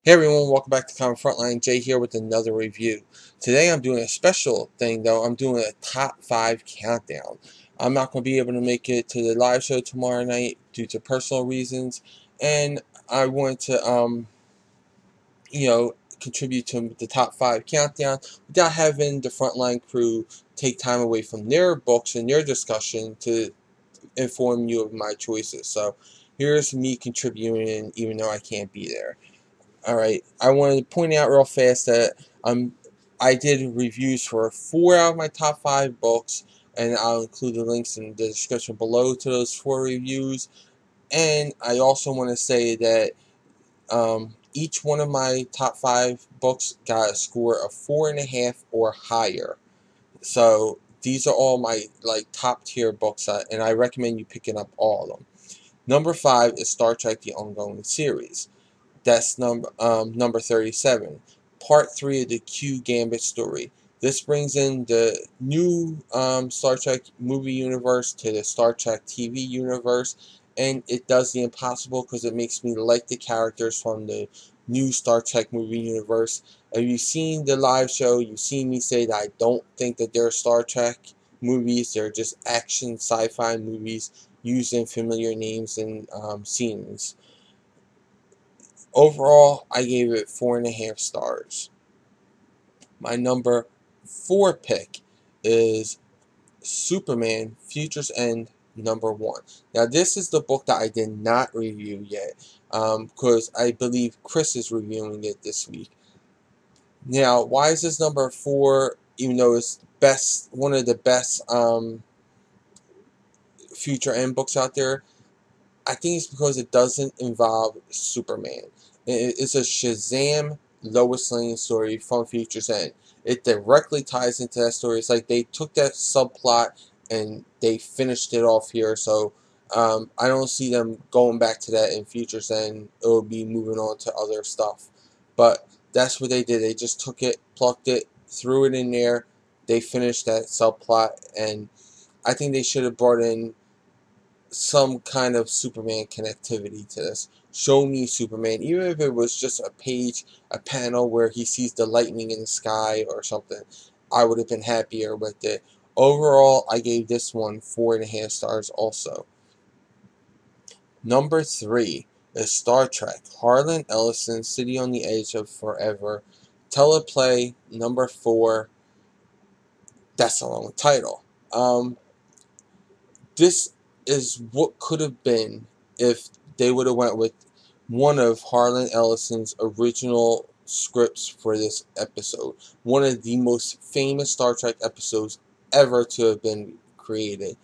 Hey everyone, welcome back to Frontline. Jay here with another review. Today I'm doing a special thing though. I'm doing a top 5 countdown. I'm not going to be able to make it to the live show tomorrow night due to personal reasons, and I wanted to contribute to the top 5 countdown without having the Frontline crew take time away from their books and their discussion to inform you of my choices. So here's me contributing even though I can't be there. Alright, I wanted to point out real fast that I did reviews for 4 out of my top 5 books, and I'll include the links in the description below to those 4 reviews. And I also want to say that each one of my top 5 books got a score of 4.5 or higher. So these are all my top tier books, and I recommend you picking up all of them. Number 5 is Star Trek: The Ongoing Series. That's number 37, part 3 of the Q Gambit story. This brings in the new Star Trek movie universe to the Star Trek TV universe, and it does the impossible because it makes me like the characters from the new Star Trek movie universe. If you've seen the live show, you've seen me say that I don't think that they're Star Trek movies. They're just action sci-fi movies using familiar names and scenes. Overall, I gave it 4.5 stars. My number 4 pick is Superman Future's End number 1. Now, this is the book that I did not review yet, because I believe Chris is reviewing it this week. Now, why is this number 4, even though it's one of the best Future End books out there? I think it's because it doesn't involve Superman. It's a Shazam Lois Lane story from Future's End. It directly ties into that story. It's like they took that subplot and they finished it off here. So I don't see them going back to that in Future's End. It will be moving on to other stuff. But that's what they did. They just took it, plucked it, threw it in there. They finished that subplot, and I think they should have brought in some kind of Superman connectivity to this. Show me Superman, even if it was just a page, a panel where he sees the lightning in the sky or something. I would have been happier with it. Overall, I gave this one 4.5 stars also. Number 3 is Star Trek: Harlan, Ellison, City on the Edge of Forever. Teleplay number 4. That's a long title. This is what could have been if they would have went with one of Harlan Ellison's original scripts for this episode. One of the most famous Star Trek episodes ever to have been created.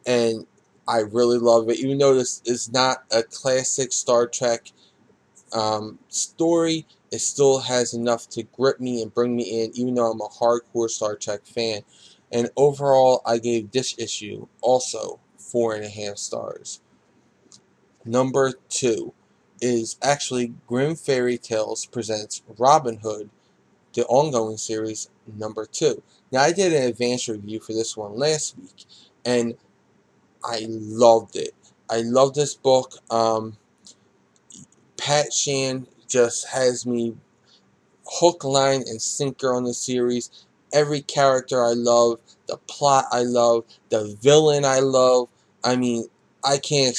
And I really love it. Even though this is not a classic Star Trek story, it still has enough to grip me and bring me in, even though I'm a hardcore Star Trek fan. And overall, I gave this issue also 4.5 stars. Number 2 is actually Grimm Fairy Tales presents Robin Hood, the ongoing series, number 2. Now, I did an advanced review for this one last week, and I loved it. I love this book. Pat Shan just has me hook, line, and sinker on the series. Every character I love, the plot I love, the villain I love. I mean, I can't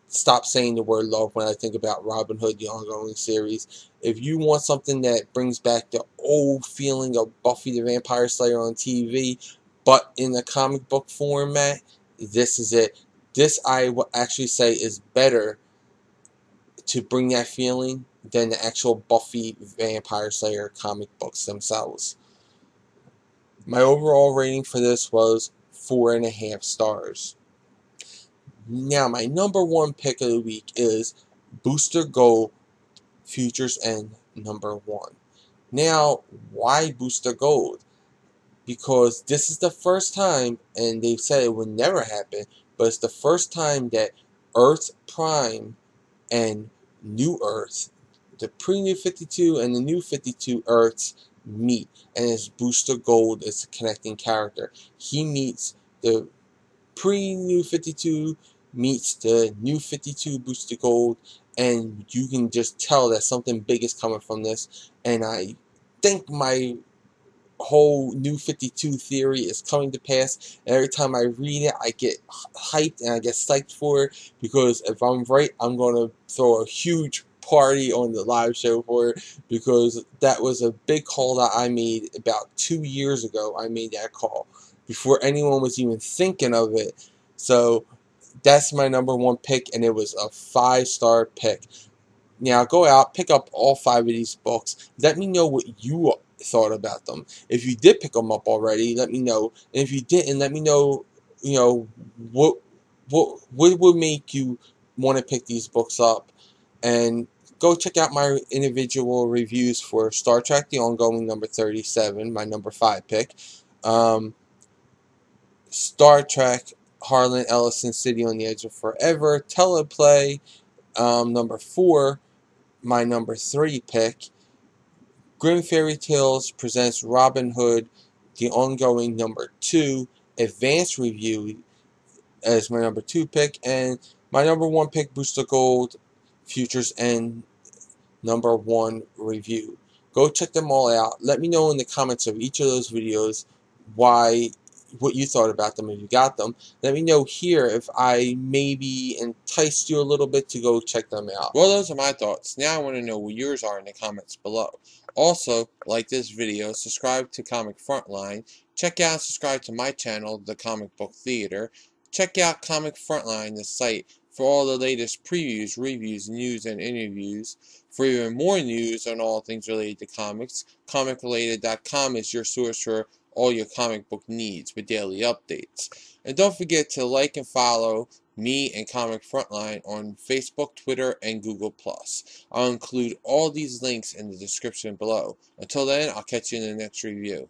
stop saying the word love when I think about Robin Hood, the ongoing series. If you want something that brings back the old feeling of Buffy the Vampire Slayer on TV, but in the comic book format, this is it. This, I will actually say, is better to bring that feeling than the actual Buffy Vampire Slayer comic books themselves. My overall rating for this was 4.5 stars. Now, my number 1 pick of the week is Booster Gold Future's End number 1. Now, why Booster Gold? Because this is the first time, and they've said it would never happen, but it's the first time that Earth Prime and New Earth, the pre-New 52 and the New 52 Earths meet, and it's Booster Gold is the connecting character. He meets the pre-New 52 meets the new 52 Booster Gold, and you can just tell that something big is coming from this. And I think my whole new 52 theory is coming to pass. And every time I read it, I get hyped and I get psyched for it, because if I'm right, I'm going to throw a huge party on the live show for it, because that was a big call that I made about 2 years ago. I made that call before anyone was even thinking of it. So that's my number one pick, and it was a 5-star pick. Now go out, pick up all 5 of these books. Let me know what you thought about them. If you did pick them up already, let me know. And if you didn't, let me know. You know what would make you want to pick these books up. And go check out my individual reviews for Star Trek: The Ongoing, number 37, my number 5 pick. Star Trek: Harlan, Ellison, City on the Edge of Forever. Teleplay, number 4. My number 3 pick. Grimm Fairy Tales presents Robin Hood, The Ongoing, number 2. Advanced review as my number 2 pick. And my number 1 pick, Booster Gold, Futures End, number 1 review. Go check them all out. Let me know in the comments of each of those videos what you thought about them if you got them. Let me know here if I maybe enticed you a little bit to go check them out. Well, those are my thoughts. Now I want to know what yours are in the comments below. Also, like this video, subscribe to Comic Frontline, check out and subscribe to my channel, The Comic Book Theater. Check out Comic Frontline, the site, for all the latest previews, reviews, news, and interviews. For even more news on all things related to comics, comicrelated.com is your source for all your comic book needs with daily updates. And don't forget to like and follow me and Comic Frontline on Facebook, Twitter, and Google+. I'll include all these links in the description below. Until then, I'll catch you in the next review.